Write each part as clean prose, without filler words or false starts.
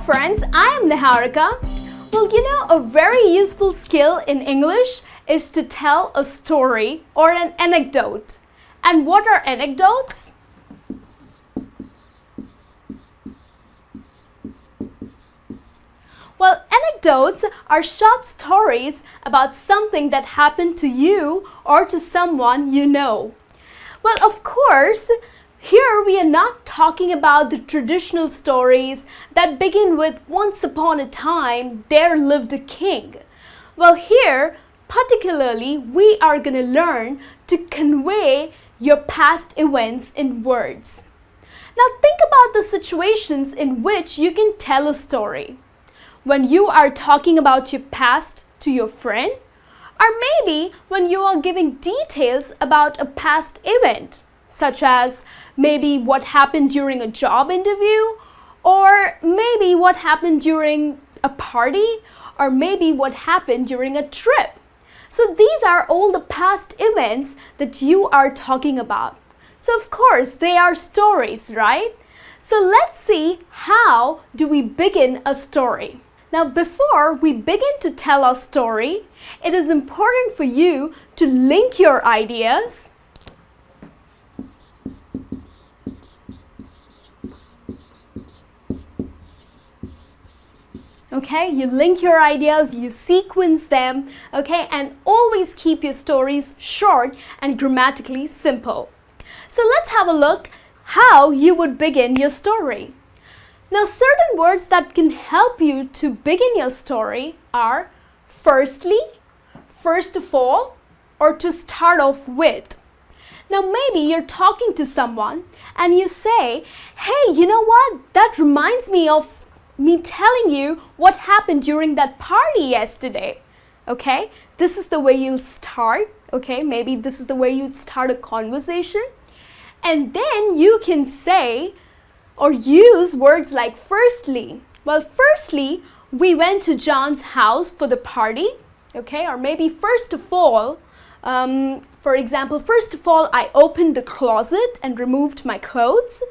friends, I am Niharika. Well, a very useful skill in English is to tell a story or an anecdote. And what are anecdotes? Well, anecdotes are short stories about something that happened to you or to someone you know. Well, of course, here we are not talking about the traditional stories that begin with once upon a time there lived a king. Well, here particularly we are going to learn to convey your past events in words. Now think about the situations in which you can tell a story. When you are talking about your past to your friend, or maybe when you are giving details about a past event, such as maybe what happened during a job interview, or maybe what happened during a party, or maybe what happened during a trip. So these are all the past events that you are talking about. So of course they are stories, right? So let's see, how do we begin a story? Now before we begin to tell our story, it is important for you to link your ideas. Okay, you link your ideas, you sequence them, okay, and always keep your stories short and grammatically simple. So let's have a look how you would begin your story. Now, certain words that can help you to begin your story are firstly, first of all, or to start off with. Now, maybe you're talking to someone and you say, hey, you know what? That reminds me of me telling you what happened during that party yesterday. Okay, this is the way you'll start. Okay, maybe this is the way you'd start a conversation. And then you can say or use words like firstly. Well, firstly, we went to John's house for the party. Okay, or maybe first of all, for example, first of all, I opened the closet and removed my clothes.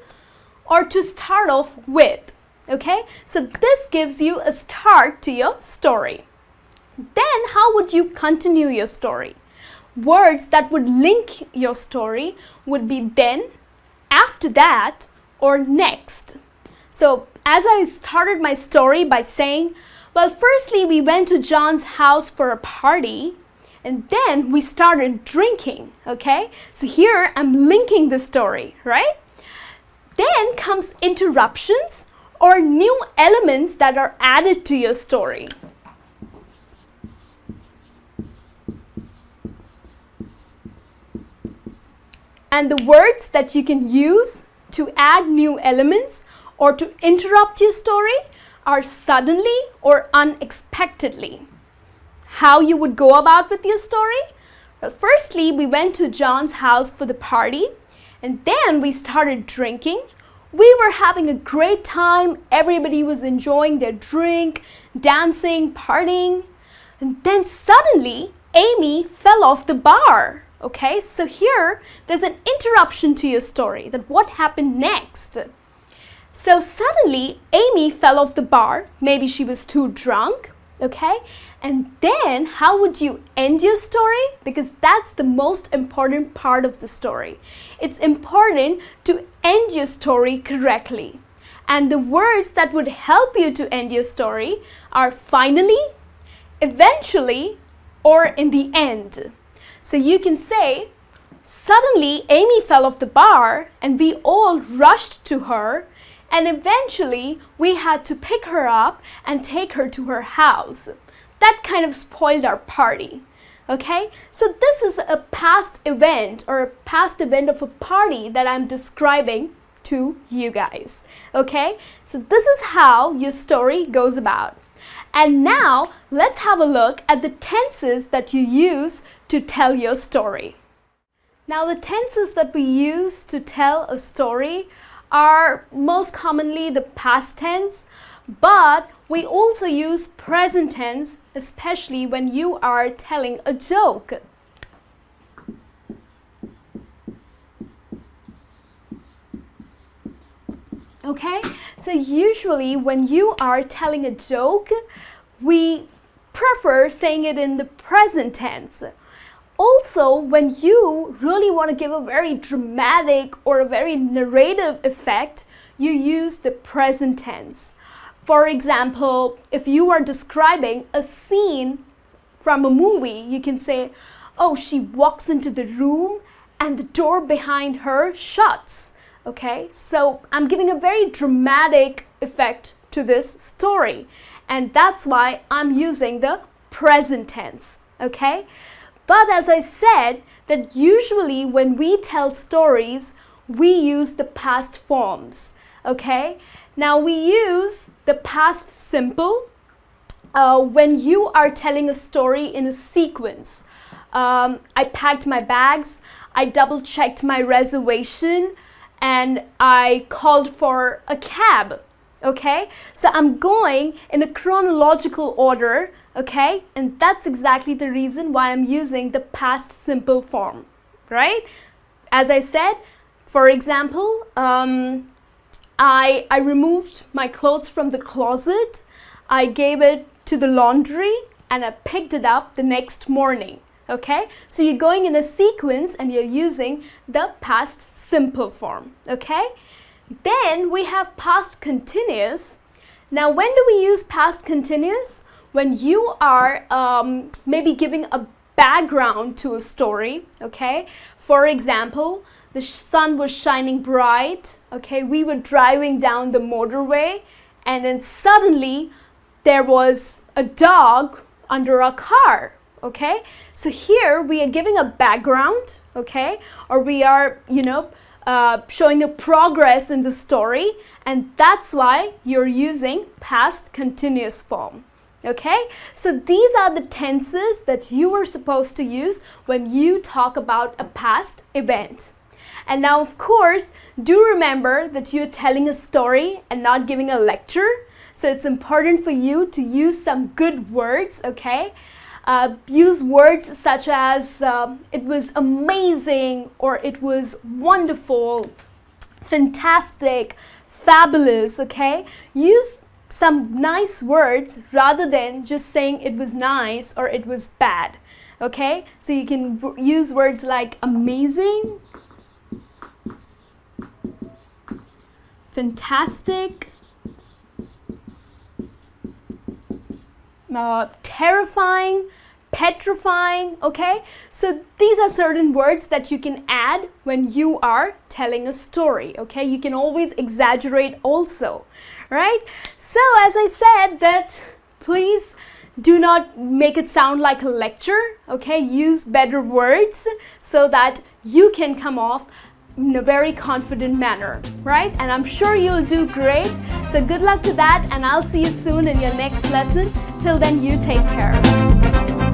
Or to start off with. Okay, so this gives you a start to your story. Then how would you continue your story? Words that would link your story would be then, after that, or next. So as I started my story by saying, well, firstly we went to John's house for a party and then we started drinking. Okay, so here I'm linking the story, right? Then comes interruptions or new elements that are added to your story. And the words that you can use to add new elements or to interrupt your story are suddenly or unexpectedly. How you would go about with your story? Well, firstly, we went to John's house for the party and then we started drinking. We were having a great time. Everybody was enjoying their drink, dancing, partying. And then suddenly, Amy fell off the bar. Okay, so here there's an interruption to your story, that what happened next. So suddenly Amy fell off the bar, maybe she was too drunk, okay? And then how would you end your story? Because that's the most important part of the story. It's important to end your story correctly. And the words that would help you to end your story are finally, eventually, or in the end. So you can say, suddenly Amy fell off the bar and we all rushed to her and eventually we had to pick her up and take her to her house. That kind of spoiled our party. Okay, so this is a past event or a past event of a party that I'm describing to you guys. Okay, so this is how your story goes about. And now let's have a look at the tenses that you use to tell your story. Now the tenses that we use to tell a story are most commonly the past tense, but we also use present tense, especially when you are telling a joke. Okay, so usually when you are telling a joke, we prefer saying it in the present tense. Also, when you really want to give a very dramatic or a very narrative effect, you use the present tense. For example, if you are describing a scene from a movie, you can say, oh, she walks into the room and the door behind her shuts. Okay, so I'm giving a very dramatic effect to this story, and that's why I'm using the present tense. Okay, but as I said, that usually when we tell stories, we use the past forms. Okay, now we use the past simple when you are telling a story in a sequence. I packed my bags, I double checked my reservation, and I called for a cab. Okay, so I'm going in a chronological order. Okay, and that's exactly the reason why I'm using the past simple form, right? As I said, for example, I removed my clothes from the closet, I gave it to the laundry, and I picked it up the next morning. Okay, so you're going in a sequence and you're using the past simple form. Okay, then we have past continuous. Now, when do we use past continuous? When you are maybe giving a background to a story. Okay, for example, the sun was shining bright. Okay, we were driving down the motorway, and then suddenly there was a dog under a car. Okay, so here we are giving a background, okay, or we are, showing a progress in the story, and that's why you're using past continuous form. Okay, so these are the tenses that you are supposed to use when you talk about a past event. And now, of course, do remember that you're telling a story and not giving a lecture, so it's important for you to use some good words, okay? Use words such as it was amazing, or it was wonderful, fantastic, fabulous, okay? Use some nice words rather than just saying it was nice or it was bad, okay? So you can use words like amazing, fantastic, terrifying, petrifying, okay? So these are certain words that you can add when you are telling a story, okay? You can always exaggerate also, right? So as I said, that please do not make it sound like a lecture, okay? Use better words so that you can come off in a very confident manner, right? And I'm sure you'll do great. So good luck to that, and I'll see you soon in your next lesson. Till then, you take care.